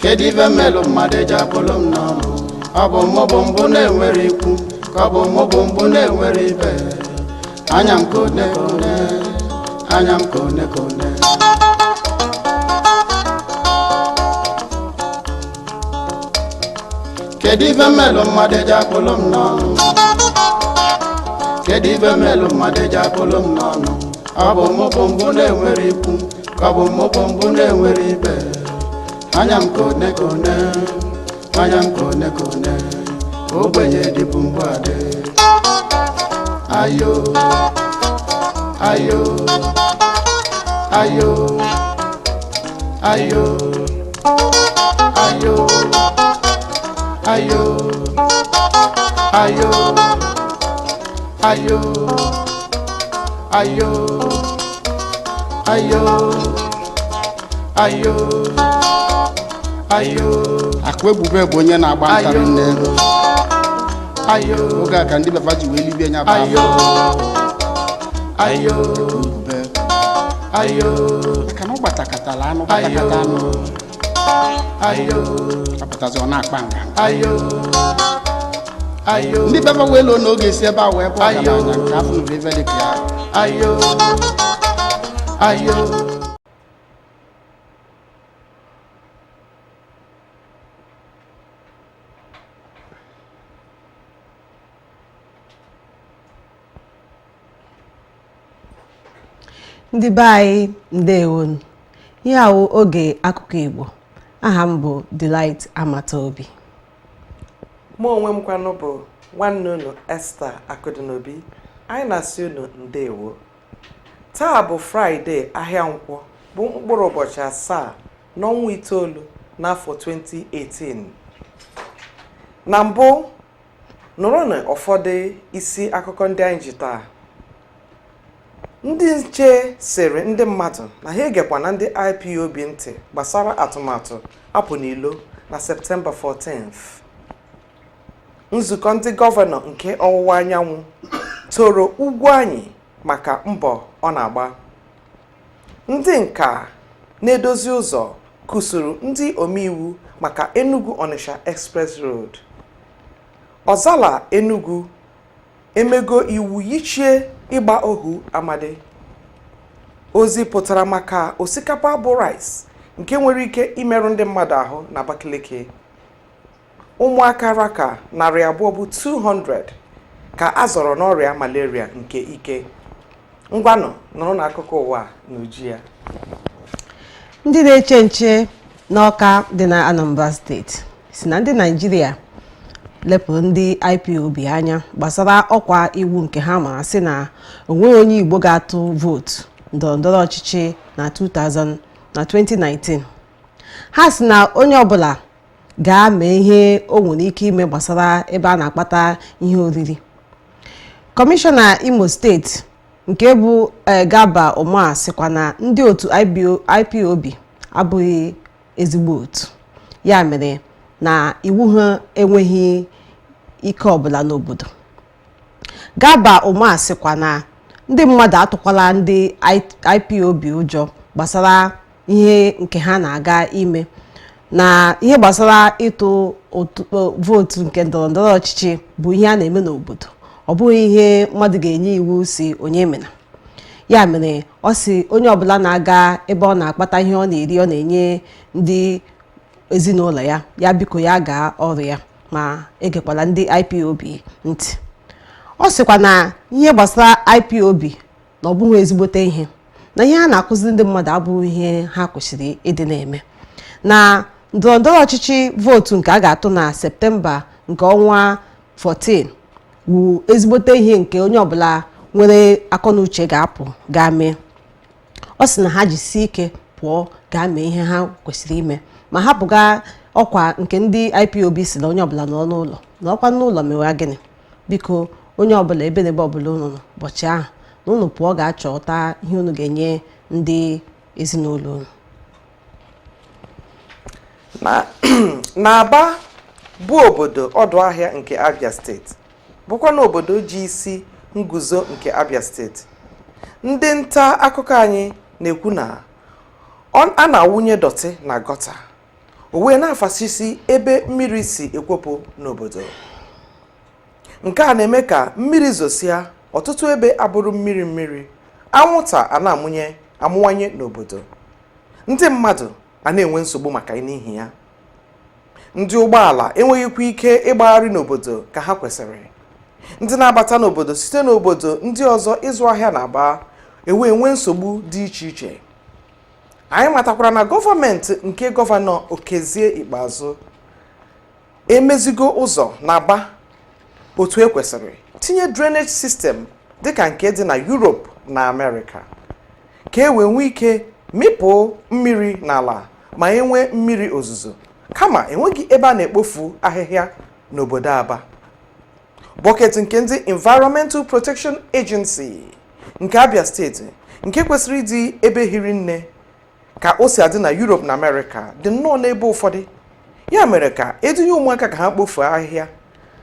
Kedive melu madeja bolom nono. Abo mobombo ne weriku. Kabo mobombo ne weribe. Anyam kone kone. Anyam kone kone. Kedive melu madeja bolom nono. Kedive melu madeja bolom nono. Abo mobombo ne weriku. Kabo mobombo ne weribe. Anyam kone kone, anyam kone kone, obenye di bumbade. Ayo, ayo, ayo, ayo, ayo, ayo, ayo, ayo, ayo, ayo, ayo. Ayo akwe bube bonye na agba nka nne ayo oga ka ndi befa ji we libe nya ba ayo ayo bube ayo ka no gbatakatala anu gbatakata anu ayo apata zo na akpanga ayo ayo ndi befa we lo no ge si eba we po ka na ka fu no bebe de kya ayo ayo Ndị bai ndewo ihe awụ oge akụkọ Igbo aha m bụ Delight Amataobi mụ onwe m kwanụ bụ nwanne unu Esther Akudinobi anyị na-asị unu ndewo taa bụ Fraịde ahịa nkwọ bụ mkpụrụ ụbọchị 7 n'ọnwa 9 n'afọ 2018 na mbụ nụrụ na ụfọdụ isi akụkọ ndị anyị ji taa ndị nche sịrị ndị mmadụ na ha egekwa na ndị IPOB ntị gbasara atụmatụ apụ n'ilo na Septemba 14th. Nzukọ ndị gọvanọ nke ọwụwa anyanwụ toro ugwu anyị maka mbọ ọ na-agba. Ndị nka na-edozi ụzọ kụsuru ndị omeiwu maka Enugu Onitsha Express Road. Ọzala Enugu emego iwu yichie ịgba ohu amadi. Ozi pụtara maka osikapa bụ rice nke nwere ike imerụ ndị mmadụ ahụ na Abakaliki. Ụmụaka raka 200 bụ 200 ka a zọrọ n'ọrịa malaria nke ike. Ngwanụ nọrọ n'akụkọ ụwa n'uju ya. Ndị na-eche nche n'Ọka dị na Anambra steeti si na ndị Naịjirịa lepụrụ ndị IPOB anya gbasara ọkwa iwu nke ha mara sị na onweghị onye Igbo ga-atụ vootu ndọrọndọrọ ọchịchị na 2019. Ha sị na onye ọbụla ga-ame ihe o nwere ike ime gbasara ebe a na-akpata ihe oriri. Kọmishọna Imo steeti nke bụ Gaba Ụma sịkwa na ndị otu IPOB abụghị ezigbo otu, ya mere na iwu ha enweghị ike ọbụla n'obodo. Gaba Ụma sịkwa na ndị mmadụ atụkwala ndị IPOB ụjọ gbasara ihe nke ha na-aga ime, na ihe gbasara ịtụ vootu nke ndọrọndọrọ ọchịchị bụ ihe a na-eme n'obodo, ọ bụghị ihe mmadụ ga-enye iwu si onye mena. Ya mere ọ sị onye ọbụla na-aga ebe ọ na-akpata ihe ọ na-eri ọ na-enye ndị ezinụlọ ya, ya biko ya gaa ọrụ ya ma egekwala ndị IPOB ntị. Ọ sịkwa na ihe gbasara IPOB na ọ bụghị ezigbote ihe, na ihe a na-akụzi ndị mmadụ abụghị ihe ha kwesịrị ịdị na-eme, na ndọrọndọrọ ọchịchị vootu nke a ga-atụ na Septemba nke ọnwa 14 bụ ezigbote ihe nke onye ọbụla nwere akọnuche ga-apụ gaa mee. Ọ sị na ha jisi ike pụọ gaa mee ihe ha kwesịrị ime ma hapụga ọkwa nke ndị IPOB si na onye ọbụla nọ n'ụlọ na ọkwa n'ụlọ mewa gịnị. Biko onye ọbụla ebe n'ebe ọbụla unu nọ ụbọchị ahụ na unu pụọ ga-achọta ihe unu ga-enye ndị ezinụlọ unu. N'Aba bụ obodo ọdụ ahịa nke Abia steeti bụkwa na obodo ji isi nguzo nke Abia steeti. Ndị nta akụkọ anyị na-ekwu na a na-awụnye dọtị na gọta. o wee na-afasisi ebe mmiri si ekwopụ n'obodo. Nke a na-eme ka mmiri zosia ọtụtụ ebe abụrụ mmiri anwụnta a na-amụwanye n'obodo. Ndị mmadụ a na-enwe nsogbu maka n'ihi ya. Ndị ụgbọala enweghịkwa ike ịgbagharị n'obodo ka ha kwesịrị. Ndị na-abata n'obodo site n'obodo ndị ọzọ ịzụ ahịa na-aba enwe nsogbu dị iche iche. Anyị matakwara na gọọmenti nke gọvanọ Okezie Ikpeazụ emezigo ụzọ na-aba otu ekwesịrị, tinye drainage system dịka nke dị na Europe na America, ka e wee nwee ike mịpụ mmiri n'ala ma enwee mmiri ozuzo, kama enweghị ebe a na-ekpofu ahịhịa n'obodo Aba. Bọket nke ndị Environmental Protection Agency nke Abia steeti, nke kwesịrị ịdị ebe hiri nne ka o si adị na Europe na America, dị nnọọ n'ebe ụfọdụ. Ya mere ka edunye ụmụaka ka ha kpofuo ahịhịa,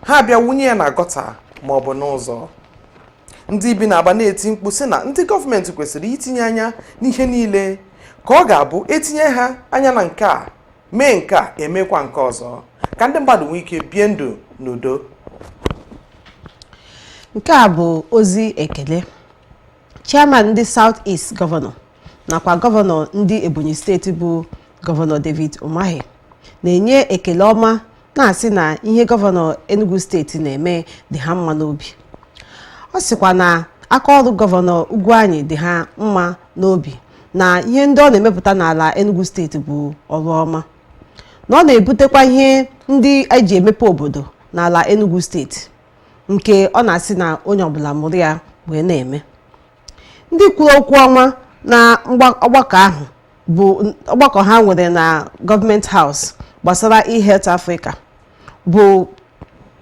ha bịa wunye ya na gọta ma ọ bụ n'ụzọ. Ndị bi na-Aba na-eti mkpu sị na ndị gọọmenti kwesịrị itinye anya n'ihe niile, ka ọ ga-abụ etinye ha anya na nke a, mee nke a, emekwa nke ọzọ, ka ndị mmadụ nwee ike bie ndụ n'udo. Nke a bụ ozi ekele chairman ndị South East gọvanọ nakwa gọvanọ ndị Ebonyi steeti bụ gọvanọ David Umahi na-enye ekele ọma, na-asị na ihe gọvanọ Enugu steeti na-eme dị ha mma n'obi. Ọ sịkwa na aka ọrụ gọvanọ Ugwuanyi dị ha mma n'obi, na ihe ndị ọ na-emepụta n'ala Enugu steeti bụ ọrụ ọma, na ọ na-ebutekwa ihe ndị eji emepe obodo n'ala Enugu steeti, nke ọ na-asị na onye ọbụla mụrụ ya wee na-eme. Ndị kwuru okwu ọma na ọgbakọ ahụ bụ ọgbakọ ha nwere na Government House gbasara e-Health Africa bụ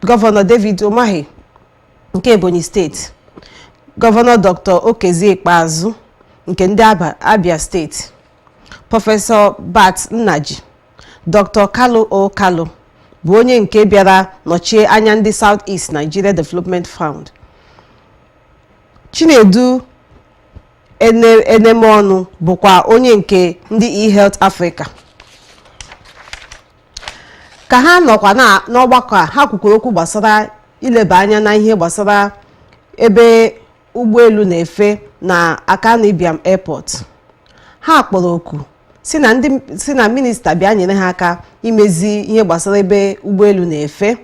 gọvanọ David Umahi nke Ebonyi steeti, gọvanọ Dr. Okezie Ikpeazụ nke ndị Abia steeti, Prọfesọ Bat Nnaji, Dr. Kalu O Kalu bụ onye nke bịara nọchie anya ndị South East Nigeria Development Fund, Chinedu Enemeọnụ bụkwa onye nke ndị e-Health Africa. Ka ha nọkwa n'ọgbakọ a, ha kwukwara okwu gbasara ileba anya na ihe gbasara ebe ụgbọelu na-efe na Akanu Ibiam Airport. Ha kpọrọ oku si na minista bịa nyere ha aka imezi ihe gbasara ebe ụgbọelu na-efe,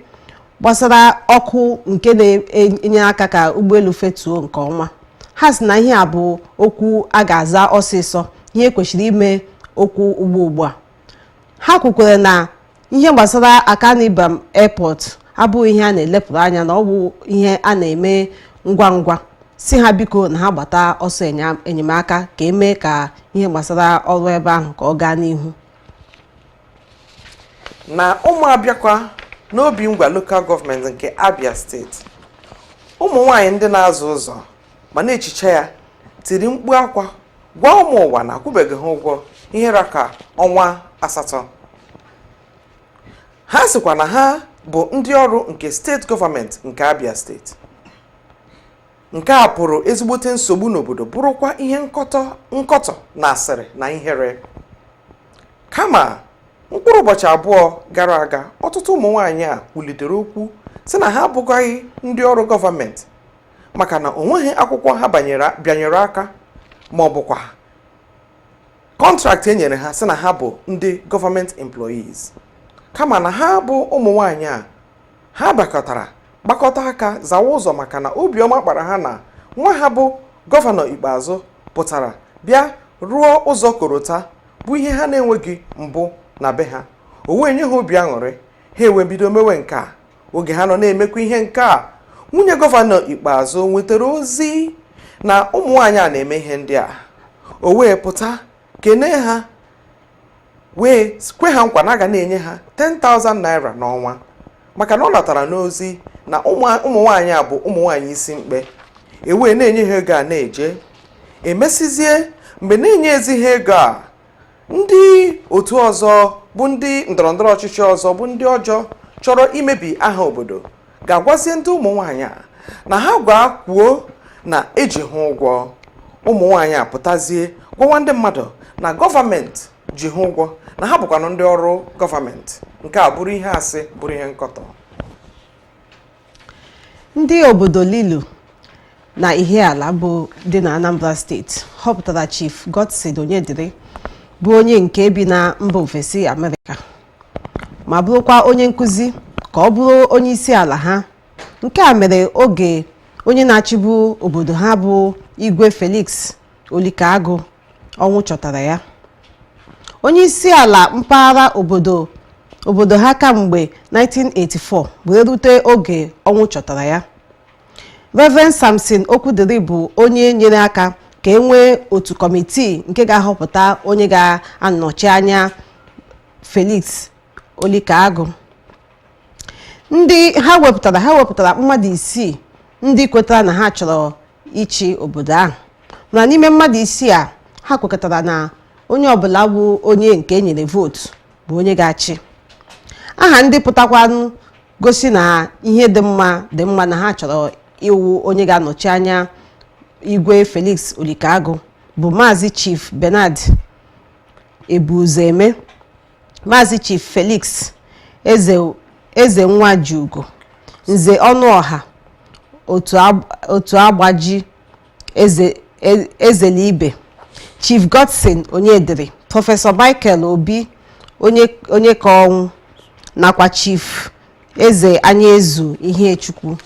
gbasara ọkụ nke na-enye aka ka ụgbọelu fetuo nke ọma. Ha sị na ihe a bụ okwu a ga-aza ọsịsọ, ihe kwesịrị ime okwu ugbu a. Ha kwukwere na ihe gbasara Akanu Ibiam Airport abụghị ihe a na-elepụrụ anya, na ọ bụ ihe a na-eme ngwa ngwa. Si ha biko na ha gbata ọsọ enyemaka ka eme ka ihe gbasara ọrụ ebe ahụ ka ọ gaa n'ihu. Na Ụmụabịakwa n'obi ngwa Local Government nke Abia steeti, ụmụ nwanyị ndị na-azụ ụzọ ma na-echiche ya tiri mkpu akwa gwa ụmụ ụwa na akwụbeghị ha ụgwọ ihe raka ọnwa 8. Ha sịkwa na ha bụ ndị ọrụ nke steeti gọọmenti nke Abia steeti. Nke a pụrụ ezigbote nsogbu n'obodo, bụrụkwa ihe nkọtọ na asịrị na ihere. Kama mkpụrụ ụbọchị abụọ gara aga, ọtụtụ ụmụ nwaanyị a kwulitere okwu sị na ha abụghị ndị ọrụ gọọmenti, maka na o nweghị akwụkwọ ha bịanyere aka ma ọ bụkwa kọntraktị enyere ha sị na ha bụ ndị gọọmenti employees. Kama na ha bụ ụmụ nwaanyị a, ha gbakọta aka zawa ụzọ, maka na obiọma kpara ha na nwa ha bụ gọvanọ Ikpeazụ pụtara bịa rụọ ụzọ korota, bụ ihe ha na-enweghị mbụ na be ha. O wee nye ha obi aṅụrị, ha ewe bido mewe nke a. Oge ha nọ na-emekwa ihe nke a, nwunye gọvanọ Ikpeazụ nwetara ozi na ụmụ nwaanyị a na-eme ihe ndị a. O wee pụta kene ha, wee kwe ha nkwa na aga na-enye ha 10,000 naira n'ọnwa, maka na ọ natara n'ozi na ụmụ nwaanyị a bụ ụmụ nwaanyị isi mkpe. Ewee na-enye ha ego a na-eje emesizie. Mgbe na-enye ezi ha ego a, ndị otu ọzọ bụ ndị ndọrọndọrọ ọchịchị ọzọ bụ ndị ọjọọ chọrọ imebi aha obodo ga-agwazie ndị ụmụ nwaanyị a na ha kwuo na eji ha ụgwọ. Ụmụ nwaanyị a pụtazie gwawa ndị mmadụ na gọọmenti ji ha ụgwọ na ha bụkwanụ ndị ọrụ gọọmenti. Nke a bụrụ ihe asị, bụrụ ihe nkọtọ. Ndị obodo Lilu na Ihiala bụ dị na Anambra steeti họpụtara Chief Godson Onyediri bụ onye nke bi na mba ofesi Amerịka ma bụrụkwa onye nkụzi ka ọ bụrụ onye isi ala ha. Nke a mere oge onye na-achịbu obodo ha bụ Igwe Felix Olikaagụ ọnwụ chọtara ya. Onye isi ala mpaghara obodo ha kamgbe 1984 wee rute oge ọnwụ chọtara ya. Reverend Samson Okwudiri bụ onye nyere aka ka e nwee otu kọmitii nke ga-ahọpụta onye ga-anọchi anya Felix Olikaagụ. Ndị ha wepụtara mmadụ 6 ndị kwetara na ha chọrọ ịchị obodo ahụ. Mana n'ime mmadụ 6 a, ha kwekọtara na onye ọbụla bụ onye nke enyere vootu bụ onye ga-achị. Aha ndị pụtakwanụ gosi na ihe dị mma na ha chọrọ iwu onye ga-anọchi anya Igwe Felix Olikaagụ bụ Maazị Chief Bernard Ebuzeme, Maazị Chief Felix Eze Nwajugo, Nze Ọnụọha otu agbaji Ezelibe, Chief Godson Onyediri, Prọfesọ Michael Obi onye ka ọnwụ nakwa Chief Eze Anyaezu Ihechukwu.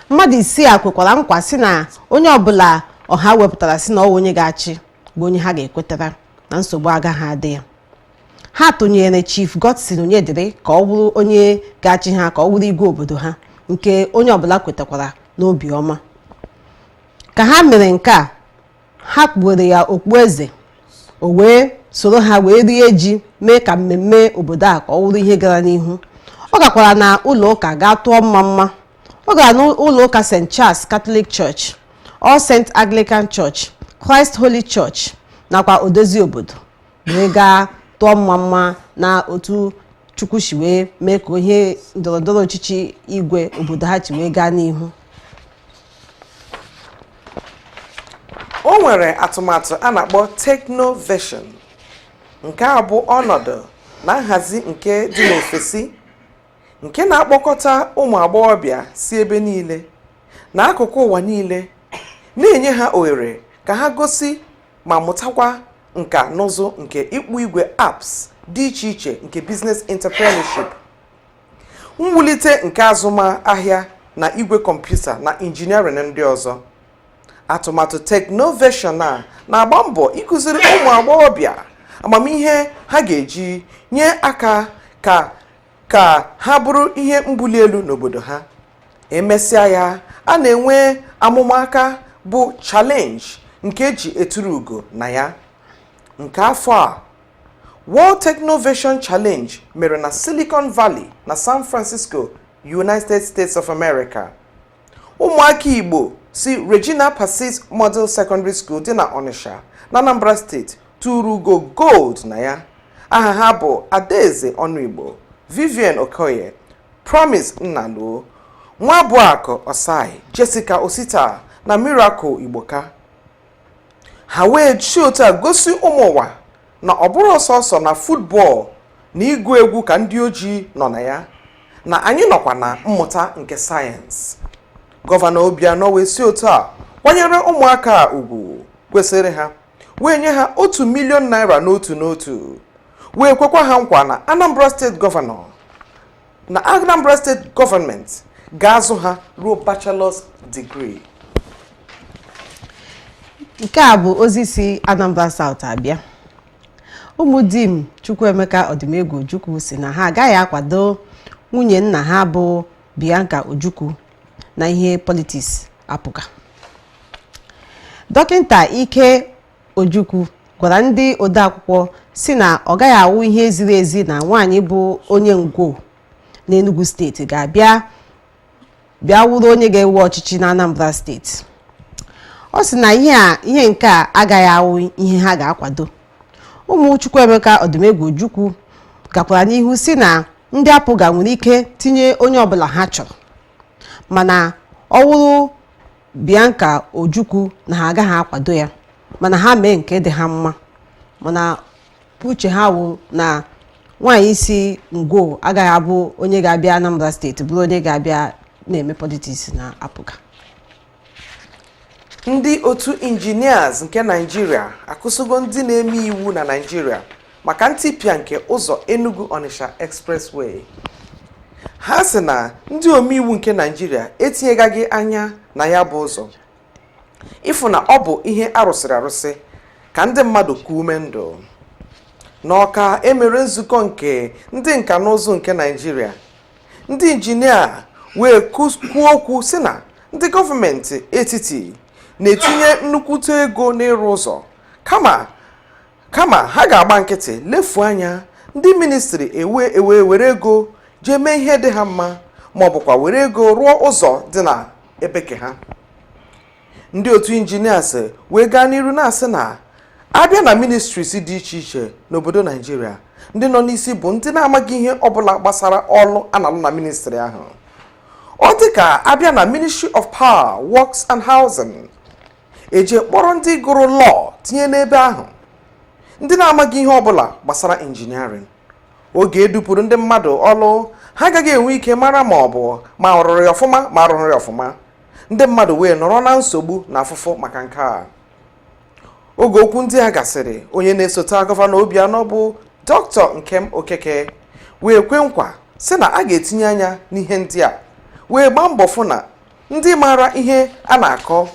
Mmadụ 6 a kwekwara nkwa si na onye ọbụla ọha wepụtara si na ọ onye ga-achị bụ onye ha ga-ekwetara na nsogbu agaghị adị ya. Ha tụnyere Chief Godson Onyediri ka ọ bụrụ onye ga-achị ha, ka ọ bụrụ igwe obodo ha, nke onye ọbụla kwetakwara n'obi ọma. Ka ha mere nke a, ha kpuwere ya okpueze, o wee soro ha wee rie ji mee ka mmemme obodo a ka ọ bụrụ ihe gara n'ihu. Ọ gakwara na ụlọ ụka gaa tụọ mma. Ọ gara n'ụlọ ụka St. Charles Catholic Church, All Saint Anglican Church, Christ Holy Church nakwa odozi obodo wee gaa tụọ mma na otu Chukwu si wee mee ka ihe ndọrọndọrọ ọchịchị igwe obodo ha chi wee gaa n'ihu. O nwere atụmatụ a na-akpọ Technoversion. Nke a bụ ọnọdụ na nhazi nke dị n'ofesi nke na-akpọkọta ụmụ agbọghọbịa si ebe niile n'akụkụ ụwa niile, na-enye ha ohere ka ha gosi ma mụtakwa nka n'ụzụ nke ịkpụ igwe apps dị iche iche nke business entrepreneurship, mwulite nke azụmahịa na igwe kọmputa na injiniarịn ndị ọzọ. Atụmatụ Technoversion a na-agba mbọ ịkụziri ụmụ agbọghọbịa amamihe ha ga-eji nye aka ka ha bụrụ ihe mbuli elu n'obodo ha. Emesịa ya, a na-enwe amụmaka bụ challenge nke eji eturu ugo na ya. Nke afọ a, World Technoversion Challenge mere na Silicon Valley na San Francisco, United States of America. Ụmụaka Igbo si Regina Pacis Model Secondary School dị na Onitsha na Anambra State tụrụ ugo gold na ya. Aha ha bụ Adaeze Ọnụigbo, Vivian Okoye, Promise Nnaluo, Nwabuakụ Osai, Jessica Osita na Miracle Igboka. Ha wee chi otu a gosi ụmụ ụwa na ọ bụrụ ọsọsọ na football na ịgụ egwu ka ndị ojii nọ na ya, na anyị nọkwa na mmụta nke sayensị. Gọvanọ Obianọ wee si otu a kwanyere ụmụaka ugwu kwesịrị ha, wee nye ha 1 million naira n'otu, wee kwekwa ha nkwa na Anambra State Gọvanọ na Anambra State Gọọmenti ga-azụ ha ruo bachelor's degree. Nke a bụ ozi si Anambra South abịa. Ụmụ dim Chukwuemeka Odimegwu Ojukwu si na ha agaghị akwado nwunye nna ha bụ Bianca Ojukwu na ihe politiks apụga. Dọkịnta Ike Ojukwu gwara ndị odeakwụkwọ si na ọ gaghị awụ ihe ziri ezi na nwaanyị bụ onye ngwo n'Enugu steeti ga-abịa wụrụ onye ga-ewe ọchịchị na Anambra steeti. Ọ sị na ihe nke a agaghị awụ ihe ha ga-akwado. Ụmụ Chukwuemeka Odimegwu Ojukwu gakwara n'ihu si na ndị apụga nwere ike tinye onye ọbụla ha chọrọ, mana ọ wụrụ Bianca Ojukwu na ha agaghị akwado ya, mana ha mee nke dị ha mma. mana uche ha wụ na nwaanyị si Ngwo agaghị abụ onye ga-abịa Anambra steeti bụrụ onye ga-abịa na-eme politiks na apụga. Ndị otu injinias nke Naịjirịa akụsigo ndị na-eme iwu na Naịjirịa maka ntịpịa nke ụzọ Enugu Onitsha Expressway. Ha sị na ndị omeiwu nke Naịjirịa etinyegaghị anya na ya bụ ụzọ, ịfụ na ọ bụ ihe arụsịrị arụsị ka ndị mmadụ kuo ume ndụ. N'Ọka emere nzukọ nke ndị nka na ụzụ nke Naịjirịa, ndị injinia wee kwuo okwu sị na ndị gọọmenti etiti na-etinye nnukwute ego n'ịrụ ụzọ kama ha ga-agba nkịtị lefuo anya ndị ministri were ego jee mee ihe dị ha mma ma ọ bụkwa were ego rụọ ụzọ dị na ebeke ha. Ndị otu injinias wee gaa n'iru na-asị na abịa na ministries dị iche iche n'obodo Naịjirịa, ndị nọ n'isi bụ ndị na-amaghị ihe ọbụla gbasara ọrụ a na-alụ na ministri ahụ. Ọ dị ka abịa na Ministry of Power, Works and Housing, eje kpọrọ ndị gụrụ law tinye n'ebe ahụ, ndị na-amaghị ihe ọbụla gbasara injiniarịn. Oge edupụrụ ndị mmadụ ọlụ, ha agaghị enwe ike mara ma ọ bụ ma ọrụrụ ya ọfụma ma arụrụ ya ọfụma. Ndị mmadụ wee nọrọ na nsogbu na afụfụ maka nke a. Oge okwu ndị a gasịrị, onye na-esote gọvanọ Obianọ bụ Dr. Nkem Okeke wee kwe nkwa sị na a ga-etinye anya n'ihe ndị a wee gbaa mbọ fụ na ndị maara ihe a na-akọ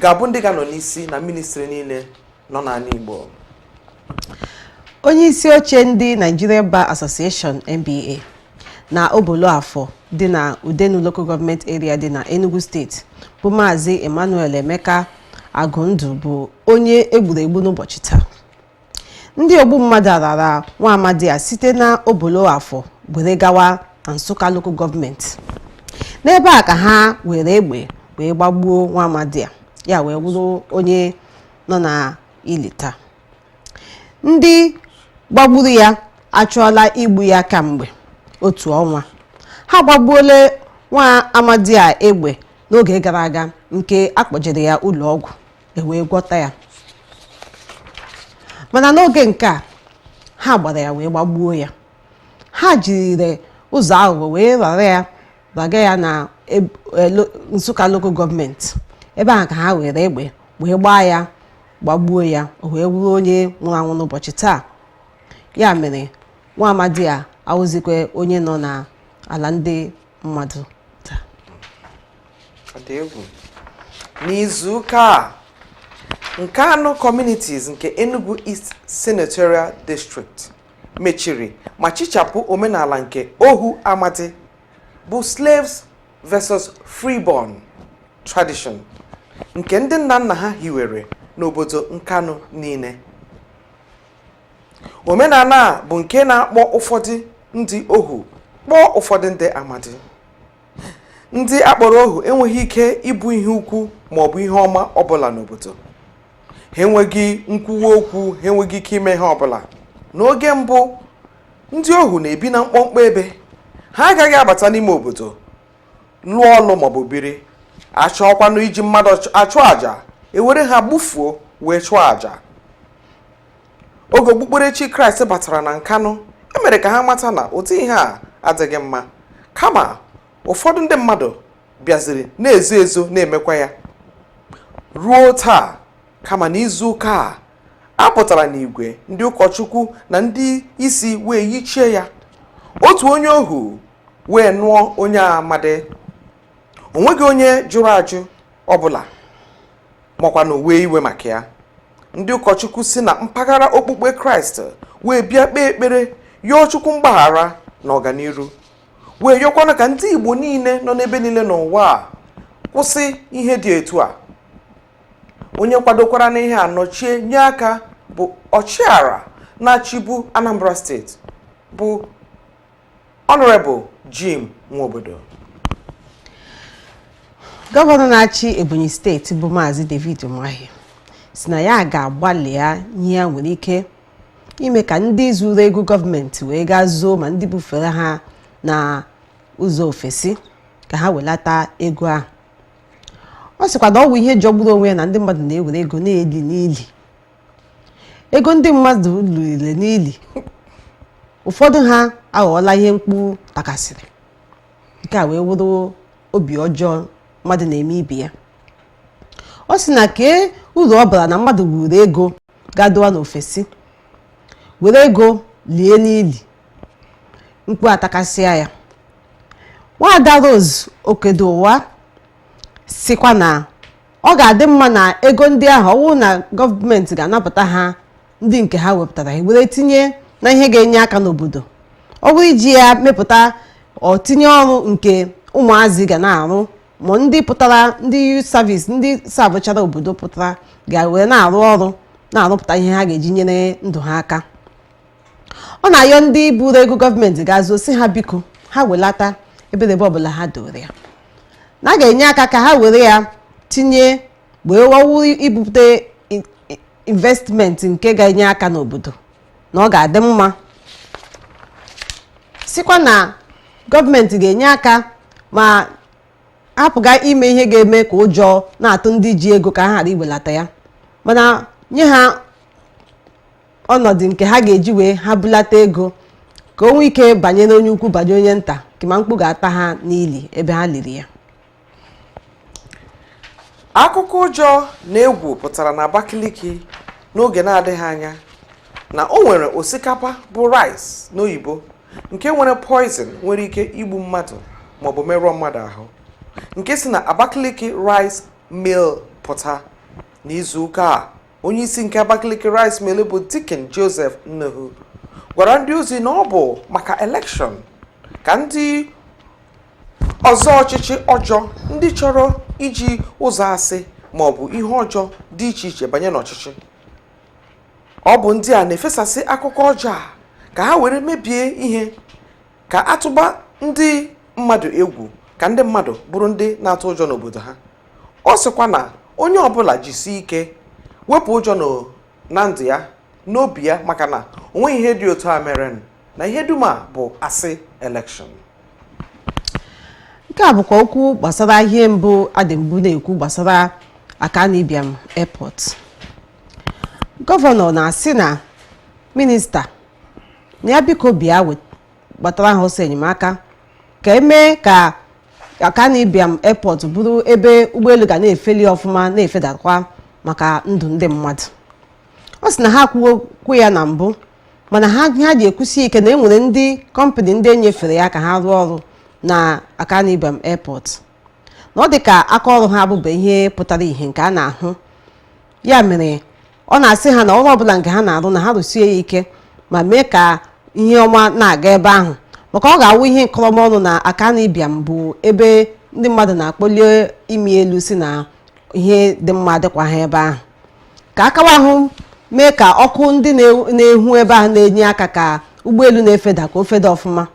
ga-abụ ndị ga-anọ n'isi na ministri niile nọ n'ala Igbo. Onye isi oche ndị Nigeria Bar Association NBA na Oboloafọ dị na Udenu Local Government Area dị na Enugu Steeti bụ Maazị Emmanuel Emeka Agụndụ bụ onye egburegbu n'ụbọchị taa. Ndị ogbu mmadụ arara nwa amadi a site na Oboloafọ were gawa na Nsụka Local Government. N'ebe a ka ha were egbe wee gbagbuo nwa amadi a, ya wee wụrụ onye nọ na ili taa. Ndị gbagburu ya achọọla igbu ya kamgbe otu ọnwa. Ha gbagbuola nwa amadi a egbe n'oge gara aga nke akpọjere ya ụlọ ọgwụ wee gwọta ya. Mana n'oge nke a ha gbara ya wee gbagbuo ya. Ha jiri ụzọ aghụghọ wee raga ya na Nsụka Local Government, ebe ahụ ka ha were egbe wee gbaa ya gbagbuo ya, o wee wuru onye nwụrụ anwụ n'ụbọchị taa. Ya mere nwa amadi a awụzikwe onye nọ na ala ndị mmadụ taa. N'izu ụka nke anọ communities nke Enugu East Senatorial District mechiri ma chichapụ omenala nke ohu amadi bụ slaves versus freeborn tradition nke ndị nna nna ha hiwere n'obodo Nkanu niile. Omenala bụ nke na-akpọ ụfọdụ ndị ohu kpọọ ụfọdụ ndị amadi. Ndị akpọrọ ohu enweghị ike ịbụ ihe ukwu ma ọ bụ ihe ọma ọbụla n'obodo. Ha enweghị nkwuwa okwu, ha enweghị ike ime ihe ọbụla. N'oge mbụ, ndị ohu na-ebi na mkpọmkpọ ebe. Ha agaghị abata n'ime obodo lụọ ọlụ maọbụ biri. Achọọkwanụ iji mmadụ achụ àjà, ewere ha gbufuo wee chụọ àjà. Oge okpukperechi Kraịst batara na Nkanu, emere ka ha mata na ụdị ihe a adịghị mma, kama ụfọdụ ndị mmadụ bịaziri na-ezo ezo na-emekwa ya. Ruo taa, kama n'izu ụka a pụtara n'igwe ndị ụkọchukwu na ndị isi wee yichie ya. Otu onye ohu wee nụọ onye amadi. Onweghị onye jụrụ ajụ ọbụla makwa na wee iwe maka ya. Ndị ụkọchukwu si na mpaghara okpukpe Kraịst wee bịa kpee ekpere yọọ Chukwu mgbaghara na ọganiru, wee yọkwana ka ndị Igbo niile nọ n'ebe niile n'ụwa a kwụsị ihe dị etu a. Onye kwadokwara n'ihe a nọchie nye aka bụ ọchịagha na-achịbu Anambra Steeti bụ Honorable Jim Nwobodo. Gọvanọ na-achị Ebonyi Steeti bụ Maazị David Umahi si na ya ga-agbalị ya ihe ya nwere ike ime ka ndị zuru ego gọọmenti wee gaa zoo ma ndị bufere ha na ụzọ ofesi ka ha welata ego ahụ. Ọ sịkwa na ọ bụ ihe jọgburu onwe ya na ndị mmadụ na-ewere ego na-eli n'ili. ego ndị mmadụ lụrụ n'ili ụfọdụ ha aghọọla ihe mkpu takasịrị nke a wee wụrụ obi ọjọọ mmadụ na-eme ibe ya. Ọ sị na kee uru ọ bara na mmadụ wuru ego gadowa n'ofesi were ego lie n'ili mkpu atakasịa ya. Nwaada Rose Okedowa sịkwa na ọ ga-adị mma na ego ndị ahụ ọwụ na gọọmenti ga-anapụta ha ndị nke ha wepụtara were tinye na ihe ga-enye aka n'obodo. Ọ bụrụ iji ya mepụta tinye ọrụ nke ụmụazị ga na-arụ ma ndị pụtara ndị youth service ndị savụchara obodo pụtara ga-were na-arụ ọrụ na-arụpụta ihe ha ga-eji nyere ndụ ha aka. Ọ na-ayọ ndị buru ego gọọmenti ga-azụ si ha biko ha welata ebedebe ọbụla ha doro ya na a ga-enye aka ka ha were ya tinye wee wawu ibute investmenti nke ga-enye aka n'obodo na ọ ga-adị mma. Sikwa na gọọmenti ga-enye aka ma hapụga ime ihe ga-eme ka ụjọ na-atụ ndị ji ego ka ha ghara iwelata ya mana nye ha ọnọdụ nke ha ga-eji wee ha bulata ego ka o nwee ike banye n'onye ukwu banye onye nta kema mkpu ga-ata ha n'ili ebe ha liri ya. Akụkọ ụjọ na egwu pụtara na Abakaliki n'oge na-adịghị anya na o nwere osikapa bụ rice n'oyibo nke nwere poison nwere ike igbu mmadụ maọbụ merụọ mmadụ ahụ nke si na Abakaliki rice mill pụta n'izu ụka a. Onye isi nke Abakaliki rice mill bụ Dikin Joseph Nnehu gwara ndị ozi na ọ bụ maka election ka ndị ọzọ ọchịchị ọjọọ ndị chọrọ iji ụzọ asị maọbụ ihe ọjọọ dị iche iche banye n'ọchịchị. Ọ bụ ndị a na-efesasị akụkọ ọjọọ a ka ha were mebie ihe ka atụba ndị mmadụ egwu ka ndị mmadụ bụrụ ndị na-atụ ụjọ n'obodo ha. Ọ sịkwa na onye ọbụla jisi ike wepụ ụjọ na ndụ ya n'obi ya maka na onweghị ihe dị otu a mere na ihe dum a bụ asị elekshọn. Nke a bụkwa okwu gbasara ihe mbụ Adịmbụ na-ekwu gbasara Akanibiam Airport. Gọvanọ na-asị na minista na ya biko bịa gbatara ha ọsọ enyemaka ka emee ka Akanibiam Airport bụrụ ebe ụgbọelu ga na-efeli ọfụma na-efedakwa maka ndụ ndị mmadụ. Ọ sị na ha kwuo ya na mbụ mana ha ji ekwusi ike na enwere ndị kọmpani ndị enyefere ya ka ha rụọ ọrụ na Akanibiam Airport na ọ dị ka aka ọrụ ha abụba ihe pụtara ihe nke a na-ahụ. Ya mere ọ na-asị ha na ọrụ ọbụla nke ha na-arụ na ha rụsie ya ike ma mee ka ihe ọma na-aga ebe ahụ maka ọ ga-awụ ihe nkọrọmọnụ na Akanibiam bụ ebe ndị mmadụ na-akpọlie imi elu si na ihe dị mma dịkwa ha ebe ahụ ka akawa ahụ mee ka ọkụ ndị na-ehu ebe ahụ na-enye aka ka ụgbọelu na-efeda ka o feda ọfụma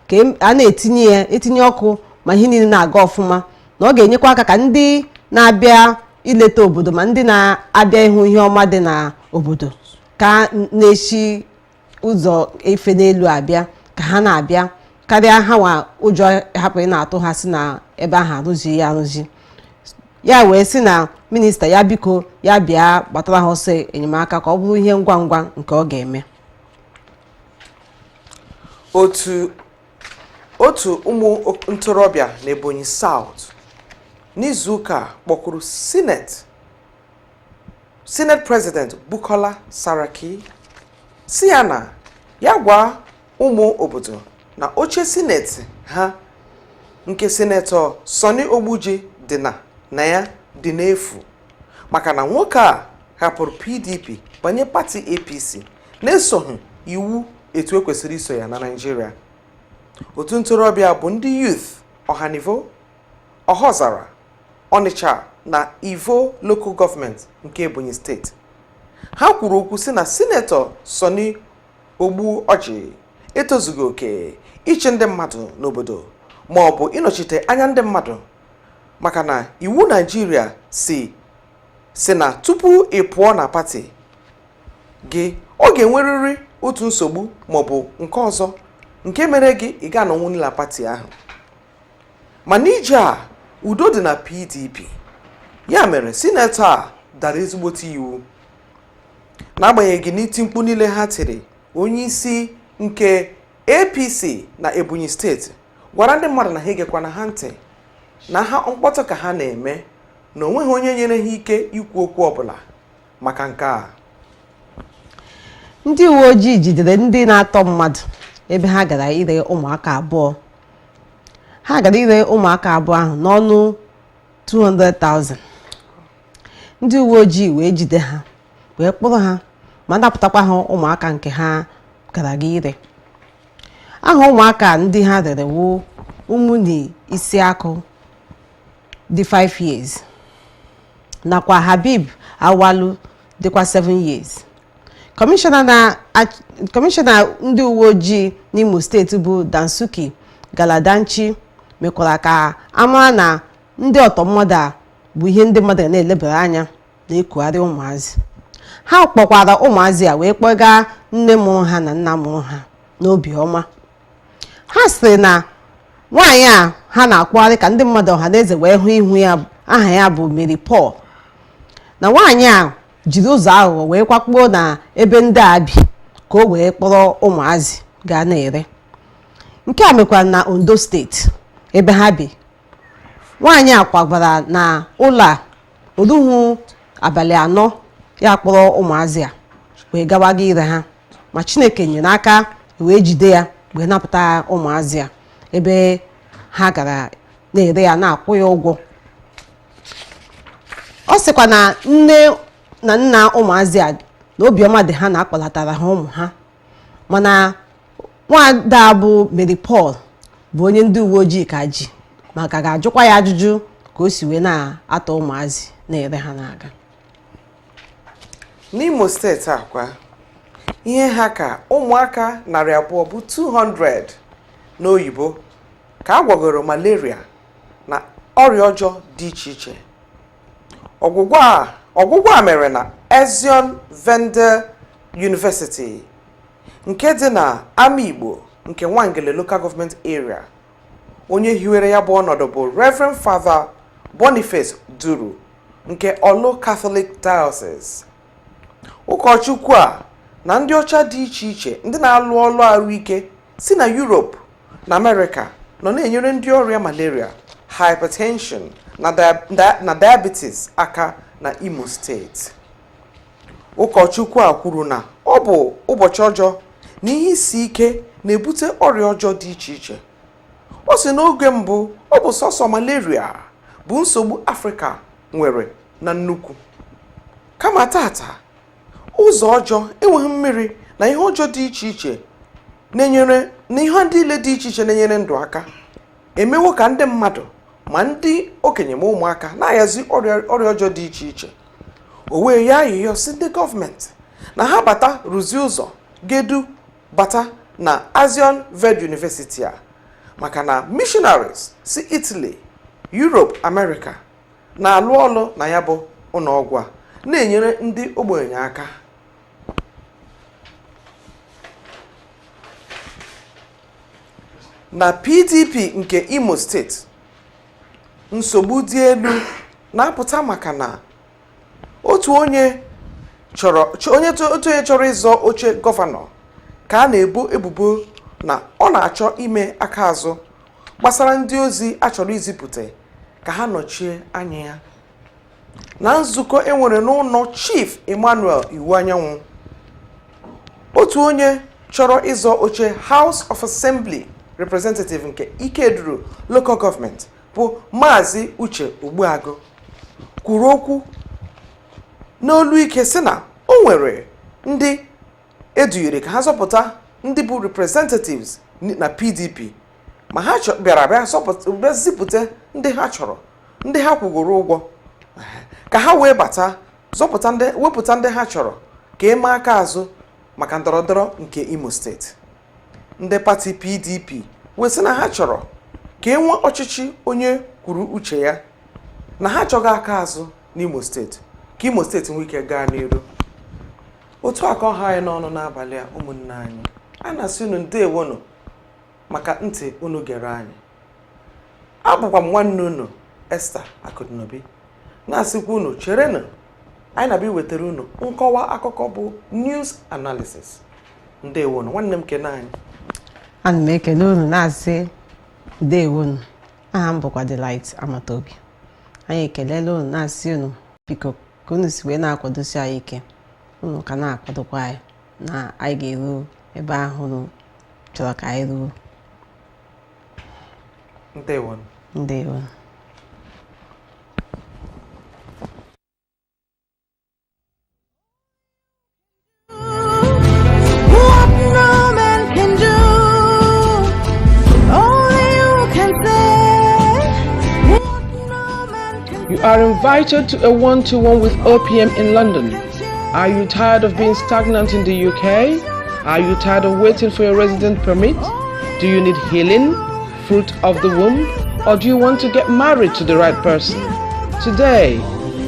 ka a na-etinye ọkụ ma ihe niile na-aga ọfụma na ọ ga-enyekwa aka ka ndị na-abịa ileta obodo ma ndị na-abịa ịhụ ihe ọma dị na obodo ka na-eshi ụzọ efe n'elu abịa ka ha na-abịa karịa ha nwa ụjọ hapụ na-atụ ha si na ebe ahụ arụzi ya arụzi. Ya wee sị na minista ya biko ya bịa gbatara ha ọsọ enyemaka ka ọ bụrụ ihe ngwa ngwa nke ọ ga-eme. Otu ụmụ ntorobịa n'Ebonyi South n'izu ụka kpọkuru Senate President Bukola Saraki si ya na ya gwa ụmụ obodo na oche sineti ha nke senetọ Sonny Ogbuje dị na ya dị n'efu maka na nwoke a hapụrụ PDP banye pati APC na-esoghị iwu etu ekwesịrị iso ya na Naịjirịa. Otu ntorobịa bụ ndị Youth Ọhanivo, Ọhọzara, Ọnịcha na Ivo Local Government nke Ebonyi steeti. Ha kwuru okwu si na Senetọ Sonny Ogbuje etozughị oke ịchị ndị mmadụ n'obodo ma ọ bụ ịnọchite anya ndị mmadụ maka na iwu Naịjirịa si na tupu ị pụọ na pati gị ọ ga-enwerịrị otu nsogbu ma ọ bụ nke ọzọ nke mere gị ị ga-anọnwu na pati ahụ. Ma n'ije a udo dị na PDP, ya mere sinetọ a dara ezigbote iwu n'agbanyeghị n'iti mkpu niile ha tiri, onye isi nke APC na Ebonyi steeti gwara ndị mmadụ na ha egekwana ha ntị na ha mkpọtụ ka ha na-eme na onweghị onye nyere ha ike ikwu okwu ọbụla maka nke a. Ndị uwe ojii jidere ndị na-atọ mmadụ ebe ha gara ire ụmụaka abụọ. Ha gara ire ụmụaka abụọ ahụ n'ọnụ 200,000. Ndị uwe ojii wee jide ha wee kpụrụ ha ma napụtakwa ha ụmụaka nke ha gara ire. Aha ụmụaka ndị ha rere wụ Ụmụnni Isiakụ dị 5 years nakwa Habib Awalu dịkwa 7 years. Kọmishọna ndị uwe ojii n'Imo steeti bụ Dansuki Galadanchi mekwara ka amara na ndị ọtọ mmadụ a bụ ihe ndị mmadụ na-elebara anya na-ekugharị ụmụazị. Ha kpọkwara ụmụazị a wee kpọga nne mụrụ ha na nna mụrụ ha n'obi ọma. Ha sịrị na nwaanyị a ha na-akpọgharị ka ndị mmadụ ọhaneze wee hụ ihu ya, aha ya bụ Mary Paul, na nwaanyị a jiri ụzọ aghụghọ wee kwakpuo na ebe ndị a bi ka o wee kpọrọ ụmụazị gaa na-ere. Nke a mekwara na Ondo steeti ebe ha bi. Nwaanyị a kwagara na ụlọ a oruhu abalị 4 ya kpọrọ ụmụazị a wee gawaga ire ha, ma Chineke nyere aka wee jide ya wee napụta ụmụazị a ebe ha gara na-ere ya na-akwụ ya ụgwọ. Ọ sịkwa na nne na nna ụmụazị a na obiọma dị ha na-akpọlatara ha ụmụ ha, mana nwada bụ Mary Paul bụ onye ndị uwe ojii ka ji maka ga-ajụkwa ya ajụjụ ka o si wee na-atọ ụmụazị na-ere ha n'aga. N'Imo steeti akwa ihe ha ka ụmụaka 200 bụ 200 n'oyibo ka a gwagoro malaria na ọrịa ọjọọ dị iche iche. Ọgwụgwọ a mere na Ezion Vende University nke dị na Ama Igbo nke Nwangele Local Government Area. Onye hiwere ya bụ ọnọdụ bụ Reverend Father Boniface Duru nke Olu Catholic Diocese. Ụkọchukwu a na ndị ọcha dị iche iche ndị na-alụ ọrụ ahụike si na Europe na America nọ na-enyere ndị ọrịa malaria, hypertension na diabetes aka na Imo steeti. Ụkọchukwu a kwuru na ọ bụ ụbọchị ọjọọ na ihe isi ike na-ebute ọrịa ọjọọ dị iche iche. Ọ sị n'oge mbụ ọ bụ sọsọ malaria bụ nsogbu Afrịka nwere na nnukwu, kama tata ụzọ ọjọọ, enweghị mmiri na ihe ọjọọ dị iche iche na-enyere na ihe niile dị iche iche na-enyere ndụ aka emewo ka ndị mmadụ ma ndị okenye ma ụmụaka na-ayazi ọrịa ọjọọ dị iche iche. O wee ya ayịyọ si ndị gọọmenti na ha bata rụzie ụzọ gedu bata na Ezion Vende University a, maka na missionaries si Italy, Europe, America na-alụ ọlụ na ya bụ ụlọọgwụ a na-enyere ndị ogbenye aka. Na PDP nke Imo steeti, nsogbu dị elu na-apụta maka na otu onye chọrọ ịzọ oche gọvanọ ka a na-ebo ebubo na ọ na-achọ ime aka azụ gbasara ndị ozi a chọrọ izipụta ka ha nọchie anya ya. Na nzukọ enwere n'ụlọ Chief Emmanuel Iwu Anyanwụ, otu onye chọrọ ịzọ oche House of Assembly Representative nke Ikeduru Local Government bụ Maazị Uche Ogbuagụ kwuru okwu n'olu ike sị na o nwere ndị eduyere ka ha zọpụta ndị bụ representatives na PDP, ma ha bịara zipụta ndị ha chọrọ, ndị ha kwugoro ụgwọ ka ha wee bata wepụta ndị ha chọrọ ka eme aka azụ maka ndọrọndọrọ nke Imo steeti. Ndị pati PDP wee sị na ha chọrọ ka enwe ọchịchị onye kwuru uche ya, na ha chọghị aka azụ n'Imo steeti ka Imo steeti nwee ike gaa n'iru. Otu aka ọha anyị n'ọnụ n'abalị a, ụmụnne anyị, a na-asị unu ndewonu maka ntị unu gere anyị. Abụkwa m nwanne unu Esther Akụdịnobi na-asịkwa unu cherenụ anyị na-abịa iwetara unu nkọwa akụkọ bụ news analysis. Ndewo nwanne m kene anyị. Ana m ekele unu na-asị ndewo unu. Aha m bụkwa Delight Amatobi. Anyị ekelela unu na-asị unu biko ka unu si wee na-akwadosi anyị ike. Unu ka na-akwadokwa anyị na anyị ga-eru ebe ahụ unu chọrọ ka anyị ruo. Ndewo. Ndewo. You are invited to a one-to-one with OPM in London. Are you tired of being stagnant in the UK? Are you tired of waiting for your resident permit? Do you need healing, fruit of the womb? Or do you want to get married to the right person? Today,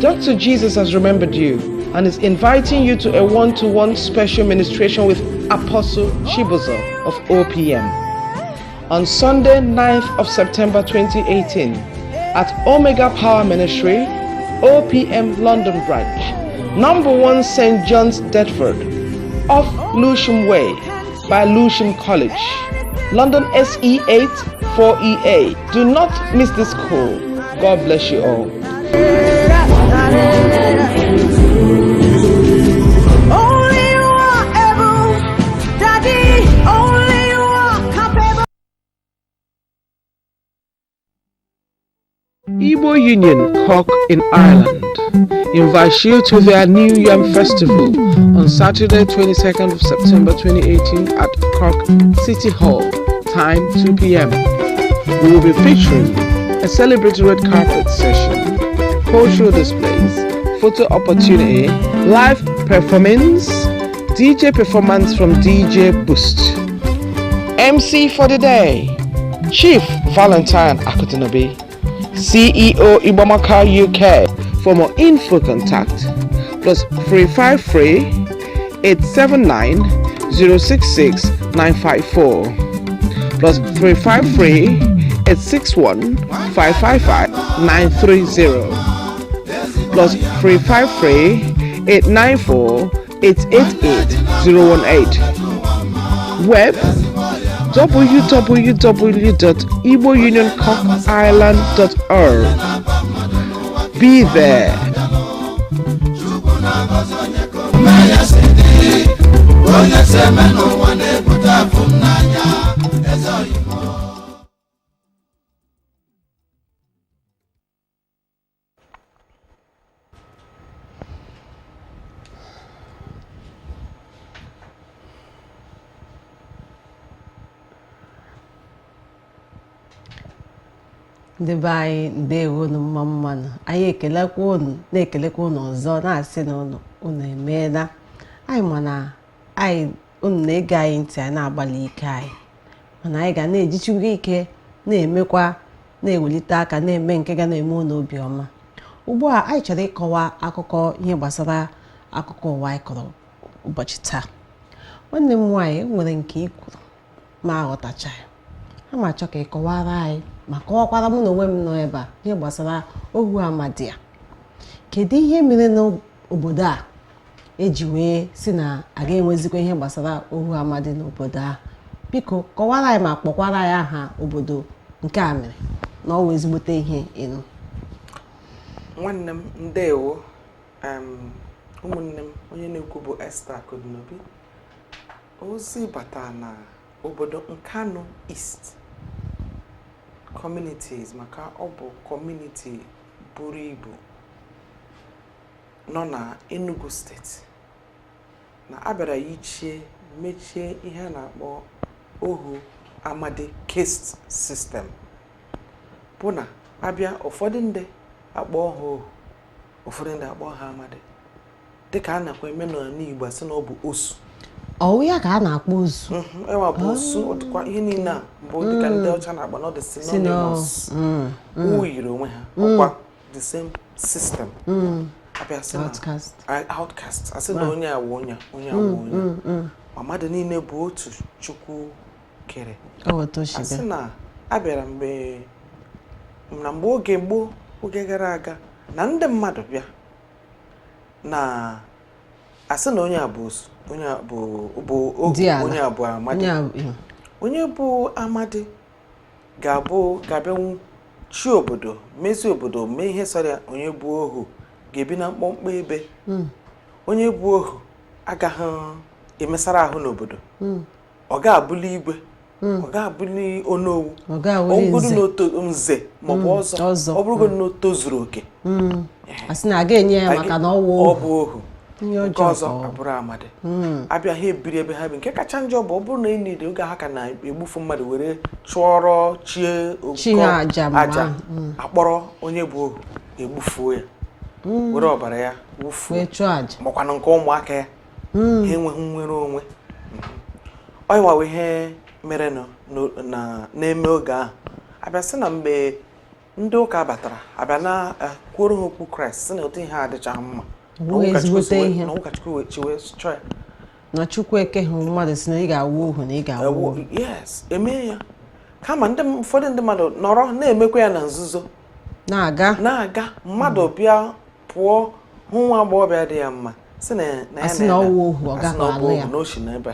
Dr. Jesus has remembered you and is inviting you to a one-to-one special ministration with Apostle Chibuzo of OPM. On Sunday, 9th of September 2018, at Omega Power Ministry, OPM London Branch, number 1 St. John's, Deptford, off Lewisham Way by Lewisham College, London SE8 4EA. Do not miss this call. God bless you all. Igbo Union Cork in Ireland invites you to their New Yam Festival on Saturday 22nd of September 2018 at Cork City Hall, time 2 p.m. We will be featuring a celebratory red carpet session, cultural displays, photo opportunity, live performance, DJ performance from DJ Boost. MC for the day, Chief Valentine Akutinobi, CEO Igboamaka UK. For more info, contact +353 879 066 954 +353 861 555 930 +353 894 888 018. Web www.igbounioncorkireland.org. Be there. Ndị be anyị ndewo unu mma mmanụ. Anyị ekelekwa unu na-ekelekwa unu ọzọ na-asị na unu emeela. Anyị ma na unu na-ege anyị ntị, anyị na-agbalị ike anyị, mana anyị ga na-ejichukwu ike na-emekwa na-ewelite aka na-eme nke ga na-eme unu obiọma. Ugbu a anyị chọrọ ịkọwa akụkọ ihe gbasara akụkọ ụwa anyị kọrọ ụbọchị taa. Nwanne m nwaanyị nwere nke ikwuru ma aghọtachaghị. Ha ma achọ ka ịkọwara anyị ma kọwakwara mụ na onwe m nọ ebe a ihe gbasara ohu amadi a. Kedu ihe mere n'obodo a eji wee si na a ga-enwezikwa ihe gbasara ohu amadi n'obodo a? Biko kọwara anyị ma kpọkwara anyị aha obodo nke a mere na ọ wee ezigbote ihe ịnụ. Nwanne m ndewo. Ụmụnne m onye na-ekwu bụ Esther Akudinobi. Ozi bata na obodo Nkanu East communities maka ọ bụ community buru ibu nọ na Enugu steeti na abịara yichie mechie ihe a na-akpọ ohu amadi caste system, bụ na abịa ụfọdụ ndị akpọ ha ohu, ụfọdụ ndị akpọ ha amadi, dịka a nakwa eme n'Igbo asị na ọ bụ osu. Ọwụ ya ka a na-akpọ osu. Ewa bụ osu, ọtụkwa ihe niile a bụ dịka ndị ọcha na-agba na the synonymous yiri onwe ha ọkwa the same system. Abịa sị na outcast, asị na onye awụ onye awụ onye, ma mmadụ niile bụ otu Chukwu kere. Asị na abịara mgbe oge gboo, oge gara aga, na ndị mmadụ bịa na asị na onye a bụ onye a bụ onye a bụ amadi onye bụ amadi ga-abịanwu chi obodo mezi obodo mee ihe sọrọ onye bụ ohu ga-ebi na mkpọmkpọ ebe onye bụ ohu agaghị emesara ahụ n'obodo ọ ga-abụli igwe ọ ga-abụli onowu ọ bụrụ nze maọbụ ọzọ ọ bụrụgo na o tozuru oke asị na aga enye ya maka na ọ bụ ohu nke ọzọ abụrụ amadi abịa ha ebiri ebe ha bi nke kacha njọ bụ ọ bụrụ na enyi oge ha ka na-egbufu mmadụ were chụọrọ chie aja akpọrọ onye bụ ohu egbufuo ya were ọbara ya wufuo makwana nke ụmụaka ya ha enweghị nnwere onwe ọnwawe ihe mere na-eme oge ahụ abịa sị na mgbe ndị ụka batara abịa na kwuoro ha okwu Kraịst sị na otu ihe adịchaghị mma na Chukwu ekeghị mmadụ si na ị ga-awụ ohu na ị ga-awụ yes eme ya kama ụfọdụ ndị mmadụ nọrọ na-emekwa ya na nzuzo na-aga mmadụ bịa pụọ hụ nwa agbọghọbịa dị ya mma sị na ya ọwụ ohu ọ gaghị alụ ya n'oshi n'ebe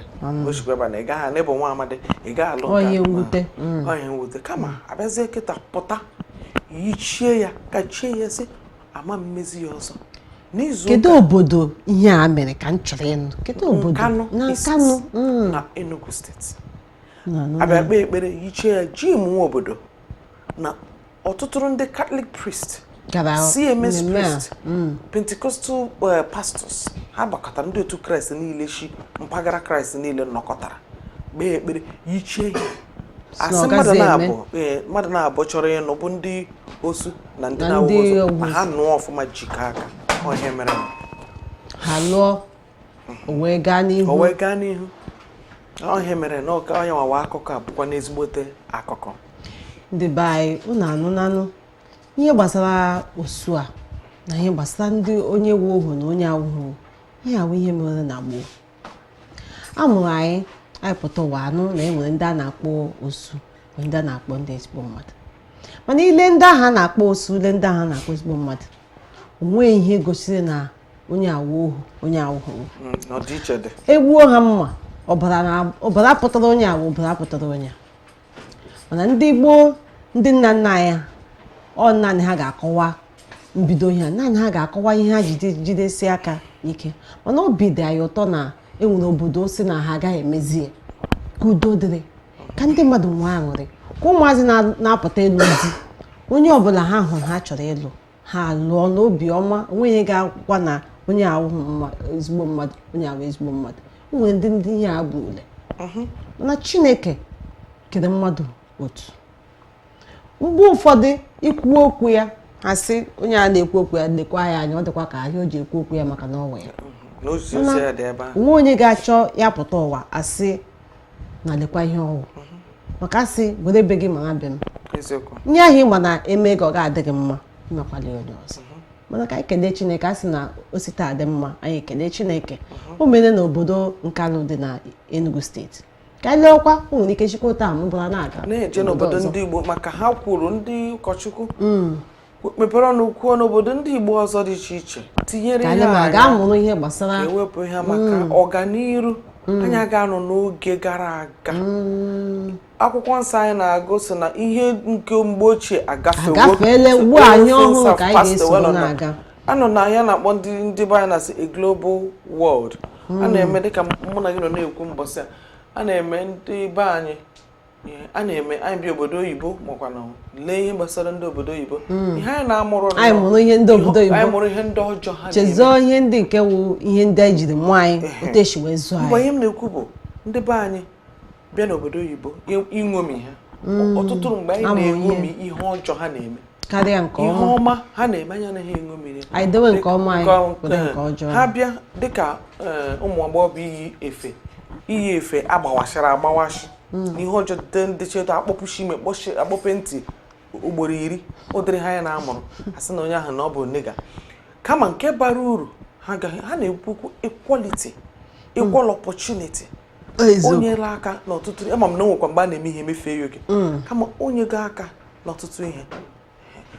na ị gaghị n'ebe nwa amadi ị gaghị alụ onye mwute kama abịazie kịta pụta yichie ya ka chie ya sị ama mmezi ya ọzọ. Kedu obodo ihe a mere ka m chọrọ ịnụ? Kedu obodo? Kano na Enugu steeti. Abịa kpee ekpere yichie ya ji nwe obodo na ọtụtụ ndị Catholic priest, CMS priest, Pentecostal pastors ha gbakọtara ndị otu Kraịst niile shi mpaghara Kraịst niile nnọkọtara kpee ekpere yichie ya. Asị mmadụ na-abụ chọrọ ịnụ bụ ndị osu na ndị na-awụ ozu ma ha nụọ ọfụma jikọ aka onye mere ha lụọ o wee gaa n'ihu onye mere na ọka onye nwawa akụkọ a bụkwa n'ezigbote akụkọ. Ndị be anyị unu anụnanụ ihe gbasara osu a na ihe gbasara ndị onye wu ohu na onye awụghị ihe awụ ihe mere na gboo. Amụrụ anyị pụta ụwa anụ na enwere ndị a na-akpọ osu ndị a na-akpọ ndị ezigbo mmadụ, mana ile ndị ahụ a na-akpọ osu ile ndị ahụ a na-akpọ ezigbo mmadụ onwe ihe gosiri na onye awụ ohu onye awụghị egbuo ha mma ọbara pụtara onye awụ ọbara pụtara onye. Mana ndị gboo ndị nna nna anyị naanị ha ga-akọwa mbido ihe naanị ha ga-akọwa ihe ha jidesi aka ike, mana obi dị anyị ụtọ na enwere obodo si na ha agaghị emezi ka udo dịrị ka ndị mmadụ nwee aṅụrị ka ụmụazị na-apụta ịlụ di onye ọbụla ha hụrụ ha chọrọ ịlụ ha lụọ n'obi ọma, onweghị ga-agwa na onye ahụ ezigbo mmadụ onye ahụ ezigbo mmadụ. Nwere ndị ihe a bụ ule mana Chineke kere mmadụ otu. Mgbe ụfọdụ ikwu okwu ya ha sị onye a na-ekwu okwu ya lekwa ya anya ọ dịkwa ka ahịa o ji ekwu okwu ya maka na ọnwa ya onwe onye ga-achọ ya pụta ụwa asị na lekwa ihe ọwụ maka asị were ebe gị mara be m nye ahụ ịma na eme gị ọ ga-adịghị mma ịmakwali onye ọzọ. Mana ka anyị kelee Chineke asị na o site adị mma anyị kelee Chineke o mere na obodo Nkanu dị na Enugu steeti ka anyị leekwa o nwere ike chikwa taa mụbara na-eje n'obodo ndị Igbo maka ha kwuru ndị ụkọchukwu mepere ọnụ kwuo n'obodo ndị Igbo ọzọ dị iche iche tinyere ihe a ga-amụrụ ihe gbasara ewepụ ihe maka ọganiru anyị ga-anọ n'oge gara aga. Akwụkwọ nsọ anyị na-agụ sị na ihe nke mgbe ochie agafeela ugbu anyị ọhụrụ ka anyị ga-eso na-aga. Anọ na ya na-akpọ ndị be anyị na-asị a global world. A na-eme dịka mụ na gị nọ na-ekwu mbọsị a na-eme ndị be anyị anyị bi obodo oyibo makwa na lee ihe gbasara ndị obodo oyibo ihe anyị na-amụrụ anyị mụrụ ihe ndị obodo oyibo anyị mụrụ ihe ndị ọjọọ ha chezọọ ihe ndị nke wụ ihe ndị anyị jiri mụọ anyị otu esi wee zụọ anyị. Mgbe ihe m na-ekwu bụ ndị be anyị bịa n'obodo oyibo ịṅomi ha ọtụtụ mgbe anyị na-eṅomi ihe ọjọọ ha na-eme karịa nke ọma. Ihe ọma ha na-eme anya na ha eṅomiri anyị dewe nke ọma anyị kwere nke ọjọọ. Ha bịa dịka ụmụ agbọghọ iyi efe agbawashara agbawashi ihe ọjọọ ndị cheto akpọpụshi ime akpọpe ntị ugboro 10 o dịrị ha ya na-amụrụ asị na onye ahụ na ọ bụ nega. Kama nke bara uru ha na-ekwukwu equality equal opportunity. Onye la aka n'ọtụtụ ama m na nwekwa mgbe a na-eme ihe emefee ya oge kama onye ga aka n'ọtụtụ ihe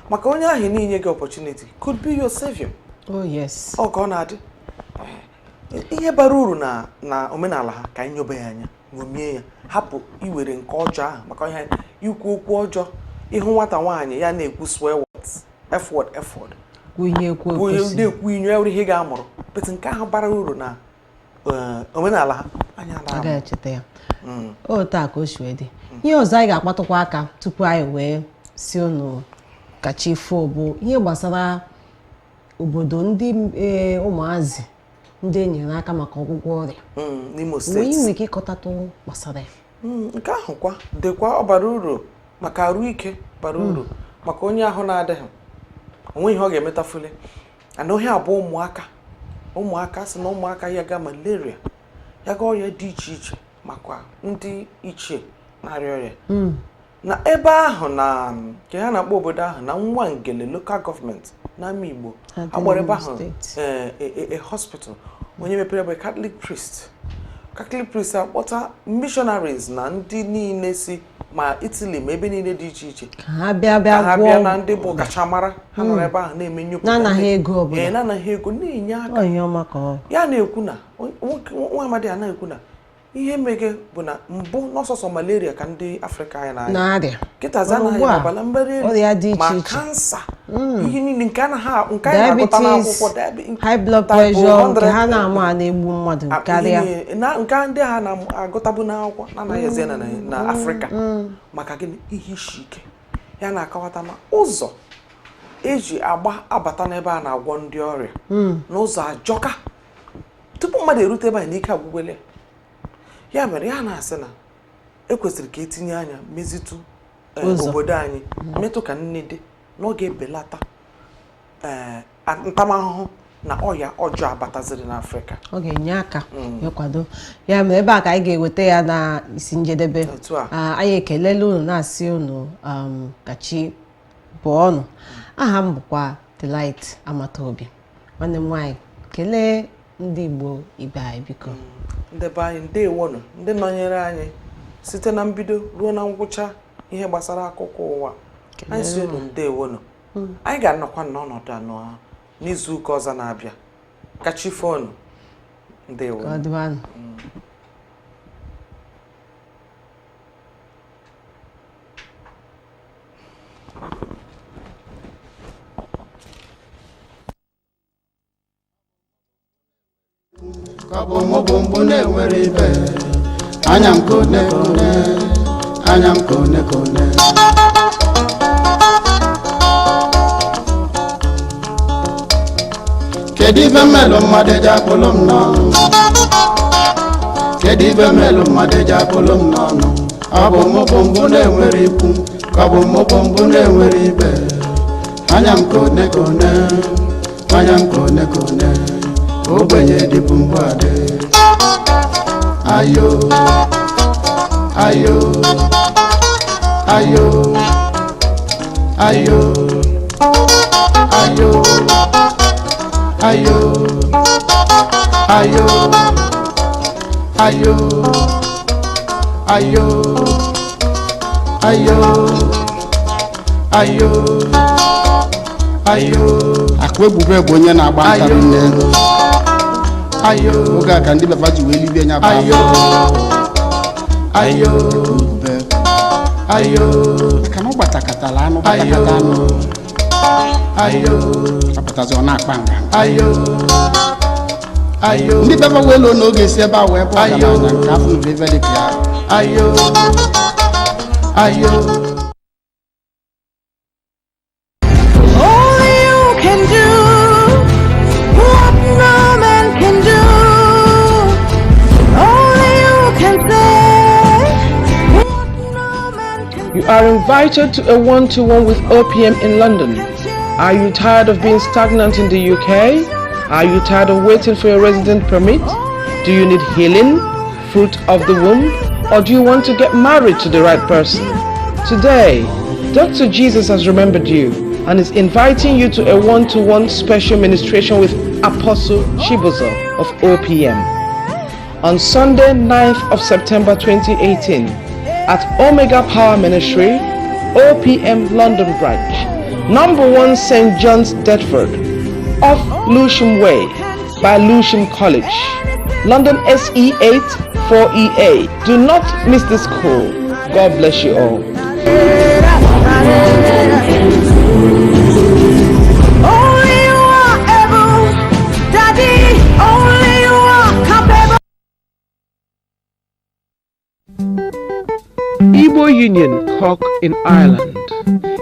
maka onye ahụ niile gị opportunity could be your savior. Oh yes. Ọ ka ọ na-adị. Ihe bara uru na omenala ha ka nyobe ya anya, ṅomie ya, hapụ iwere nke ọjọọ ahụ maka ihe ikwu okwu ọjọọ, ịhụ nwata nwaanyị ya na-ekwu swear words, f word. Na-ekwu inyo ya ihe ga-amụrụ. But nke ahụ bara uru na omenala ha anya na-echeta ya. O taa ka o si dị. Ihe ọzọ anyị ga-akpatụkwa aka tupu anyị wee si unu kacha ifo bụ ihe gbasara obodo ndị ụmụazị ndị enyere aka maka ọgwụgwọ ọrịa n'Imo steeti. Wee nwere ike ịkọtatụ gbasara ya. Nke ahụ kwa dịkwa ọbara uru maka arụ ike, bara uru maka onye ahụ na-adịghị onwe ihe ọ ga-emetafule. Ana ohe abụọ ụmụaka sị na ụmụaka ya ga malaria, ya ga ọrịa dị iche iche makwa ndị ichie na-arịa ọrịa. Na ebe ahụ na nke ha na-akpọ obodo ahụ na nwa ngele local government na ama Igbo agbara ebe ahụ a hospital onye mepere ebe Catholic priest akpọta missionaries na ndị niile si ma Italy ma ebe niile dị iche iche ka ha bịa na ndị bụ kachamara ha nọrọ ebe ahụ na-eme nnyopụta na-anaghị ego na-enye aka. Ya na-ekwu na nwa amadi a na-ekwu na ihe mege bụ na mbụ n'ọsọsọ malaria ka ndị Afrịka anyị na-arịa. Kịta anaghị ọbara mgbali elu ma kansa ihe niile nke anyị na-agụta n'akwụkwọ, high blood pressure nke ha na-amụ a na-egbu mmadụ karịa nke ndị ha na-agụtabụ n'akwụkwọ na-anaghị eze na Afrịka maka gịnị ihe isi ike. Ya na-akọwata na ụzọ eji abata n'ebe a na-agwọ ndị ọrịa n'ụzọ ajọka tupu mmadụ erute ebe anyị n'ike agwụgwele. Ya mere ya na-asị na ekwesịrị ka etinye anya mezitu obodo anyị metụ ka nne dị na ọ ga-ebelata ntamahụhụ na ọya ọjọọ abataziri n'Afrịka. Ọ ga-enye aka ịkwado. Ya mere ebe a ka anyị ga-eweta ya na isi njedebe. Anyị ekelela unu na-asị unu kachi bụ ọnụ. Aha m bụkwa Delight Amataobi. Nwanne m nwaanyị kelee ndị Igbo ibe anyị biko. Ndị be anyị ndewonu, ndị nọnyere anyị site na mbido ruo na ngwụcha ihe gbasara akụkọ ụwa. Anyị si unu ndewonu. Anyị ga-anọkwa n'ọnọdụ anọ n'izu ụka ọzọ na-abịa. Kachi fonu. Ndewonu. Kabo mobombo na-enwere ibe, anya m kone, anya m kone. Kedu ibe mmelụ mmadụ eji akpụlụ m n'ọnụ? Kedu ibe mmelụ mmadụ eji akpụlụ m n'ọnụ? Ọ bụ mobombo na-enwere ikwu, ka ọ bụ mobombo na-enwere ibe, anya m kone, anya m kone. Ogbenye dịbụ mgbade. Ayo, ayo, ayo, ayo, ayo, ayo, ayo, ayo, ayo, ayo, ayo. Akwa ebube bụ onye na-agba ntarị nne. Ayo, oge a ka ndị baba ji wee libie nya ba. Ayo, maka na ọ gbatakatala anụ. Apụtazi ọ na-akpa nga. Ndị baba wee lụọ n'oge si ebe a wee pụọ n'anya nke afọ nri ebe dị ka ya. You are invited to a one-to-one with OPM in London. Are you tired of being stagnant in the UK? Are you tired of waiting for your resident permit? Do you need healing, fruit of the womb? Or do you want to get married to the right person? Today, Dr. Jesus has remembered you and is inviting you to a one-to-one special ministration with Apostle Chibuzo of OPM. On Sunday, 9th of September 2018, at Omega Power Ministry, OPM London branch, number 1 St. John's, Deptford. off Lewisham Way by Lewisham College, London SE8 4EA. Do not miss this call. God bless you all. Only you are able, Daddy, only you are capable. Igbo Union Cork in Ireland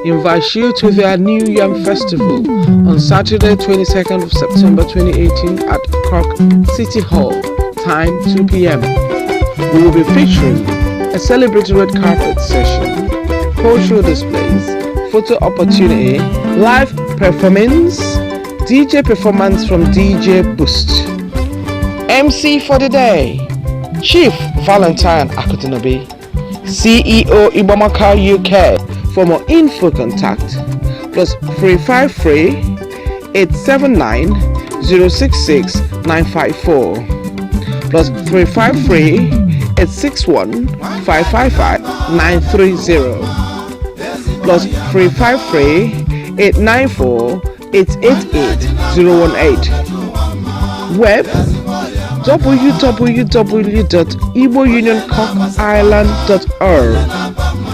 invites you to their New Yam Festival on Saturday 22nd of September 2018 at Cork City Hall, time 2 p.m. We will be featuring a celebratory red carpet session, cultural displays, photo opportunity, live performance, DJ performance from DJ Boost. MC for the day, Chief Valentine Akutinobi, CEO Igboamaka UK. For more info, contact +353 879 066 954 +353 861 555 930 +353 894 888 018. Web www.igbounioncorkireland.org.